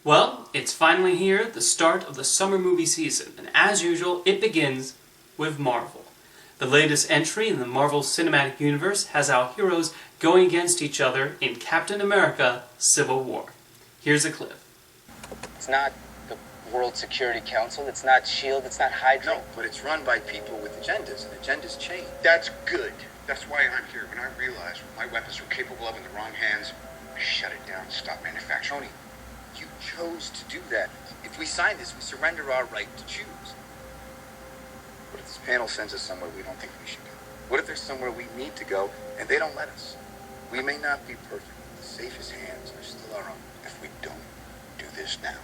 Well, it's finally here, the start of the summer movie season, and as usual, it begins with Marvel. The latest entry in the Marvel Cinematic Universe has our heroes going against each other in Captain America: Civil War. Here's a clip. It's not the World Security Council, it's not S.H.I.E.L.D., it's not Hydra. No, but it's run by people with agendas, and agendas change. That's good. That's why I'm here. When I realized what my weapons were capable of in the wrong hands, I shut it down and stopped manufacturing. Tony, you chose to do that. If we sign this, we surrender our right to choose. What if this panel sends us somewhere we don't think we should go? What if there's somewhere we need to go and they don't let us? We may not be perfect, but the safest hands are still our own. If we don't do this now,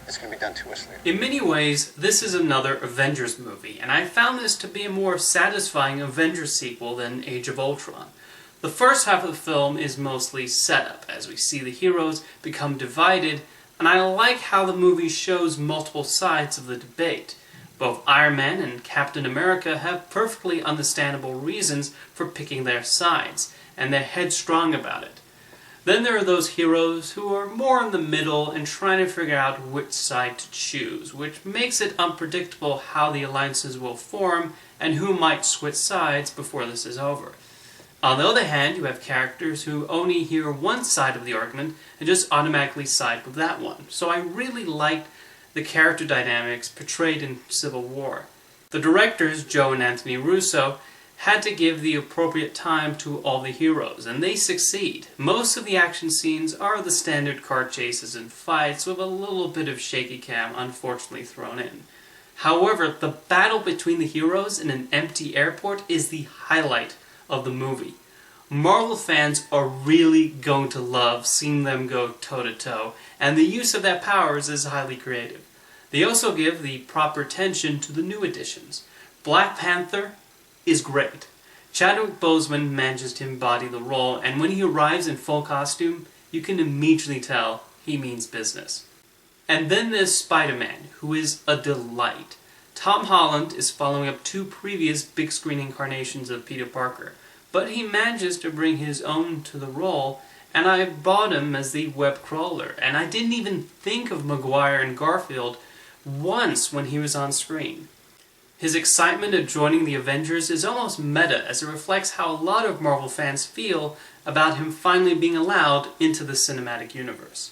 It's going to be done to us later. In many ways, this is another Avengers movie, and I found this to be a more satisfying Avengers sequel than Age of Ultron. The first half of the film is mostly setup, as we see the heroes become divided, and I like how the movie shows multiple sides of the debate. Both Iron Man and Captain America have perfectly understandable reasons for picking their sides, and they're headstrong about it. Then there are those heroes who are more in the middle and trying to figure out which side to choose, which makes it unpredictable how the alliances will form and who might switch sides before this is over. On the other hand, you have characters who only hear one side of the argument and just automatically side with that one. So I really liked the character dynamics portrayed in Civil War. The directors, Joe and Anthony Russo, had to give the appropriate time to all the heroes, and they succeed. Most of the action scenes are the standard car chases and fights, with a little bit of shaky cam unfortunately thrown in. However, the battle between the heroes in an empty airport is the highlight of the movie. Marvel fans are really going to love seeing them go toe-to-toe, and the use of their powers is highly creative. They also give the proper attention to the new additions. Black Panther is great. Chadwick Boseman manages to embody the role, and when he arrives in full costume, you can immediately tell he means business. And then there's Spider-Man, who is a delight. Tom Holland is following up two previous big-screen incarnations of Peter Parker, but he manages to bring his own to the role, and I bought him as the web crawler, and I didn't even think of Maguire and Garfield once when he was on screen. His excitement at joining the Avengers is almost meta, as it reflects how a lot of Marvel fans feel about him finally being allowed into the cinematic universe.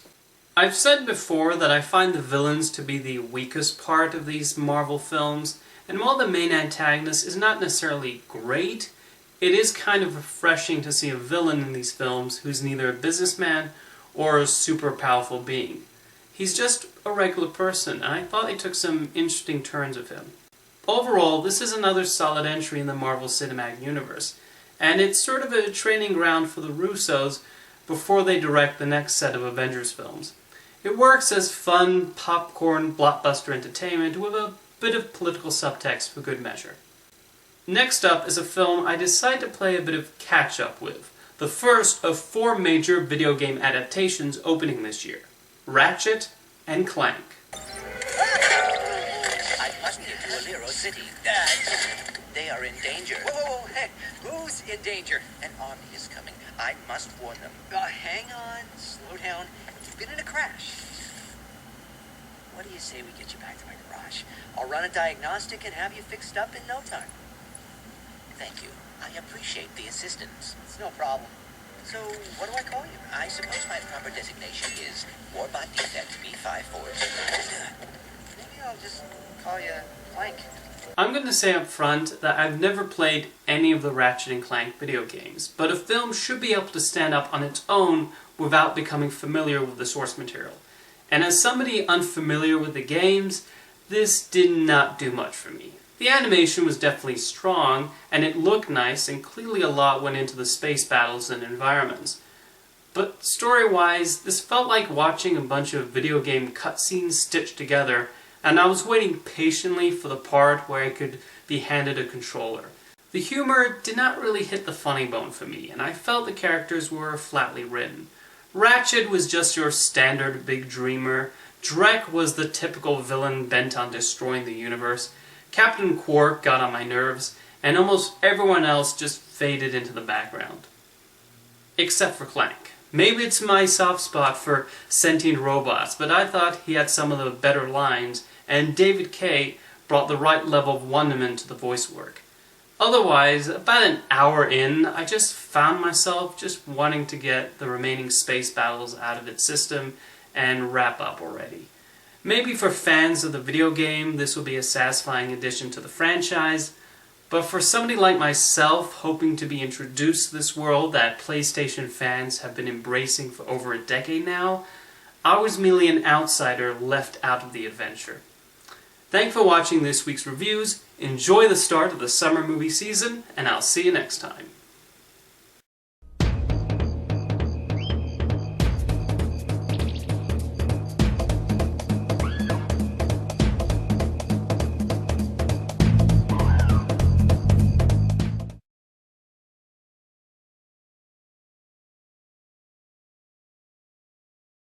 I've said before that I find the villains to be the weakest part of these Marvel films, and while the main antagonist is not necessarily great, it is kind of refreshing to see a villain in these films who's neither a businessman or a super powerful being. He's just a regular person, and I thought they took some interesting turns with him. Overall, this is another solid entry in the Marvel Cinematic Universe, and it's sort of a training ground for the Russos before they direct the next set of Avengers films. It works as fun, popcorn, blockbuster entertainment with a bit of political subtext for good measure. Next up is a film I decided to play a bit of catch-up with, the first of 4 major video game adaptations opening this year, Ratchet and Clank. City. They are in danger. Whoa, hey, who's in danger? An army is coming. I must warn them. Hang on, slow down. You've been in a crash. What do you say we get you back to my garage? I'll run a diagnostic and have you fixed up in no time. Thank you. I appreciate the assistance. It's no problem. So, what do I call you? I suppose my proper designation is Warbot Defect B54. Maybe I'll just call you Clank. I'm going to say up front that I've never played any of the Ratchet and Clank video games, but a film should be able to stand up on its own without becoming familiar with the source material. And as somebody unfamiliar with the games, this did not do much for me. The animation was definitely strong, and it looked nice, and clearly a lot went into the space battles and environments. But story-wise, this felt like watching a bunch of video game cutscenes stitched together, and I was waiting patiently for the part where I could be handed a controller. The humor did not really hit the funny bone for me, and I felt the characters were flatly written. Ratchet was just your standard big dreamer, Drek was the typical villain bent on destroying the universe, Captain Quark got on my nerves, and almost everyone else just faded into the background. Except for Clank. Maybe it's my soft spot for sentient robots, but I thought he had some of the better lines, and David Kaye brought the right level of wonderment to the voice work. Otherwise, about an hour in, I just found myself just wanting to get the remaining space battles out of its system and wrap up already. Maybe for fans of the video game, this will be a satisfying addition to the franchise, but for somebody like myself hoping to be introduced to this world that PlayStation fans have been embracing for over a decade now, I was merely an outsider left out of the adventure. Thanks for watching this week's reviews, enjoy the start of the summer movie season, and I'll see you next time.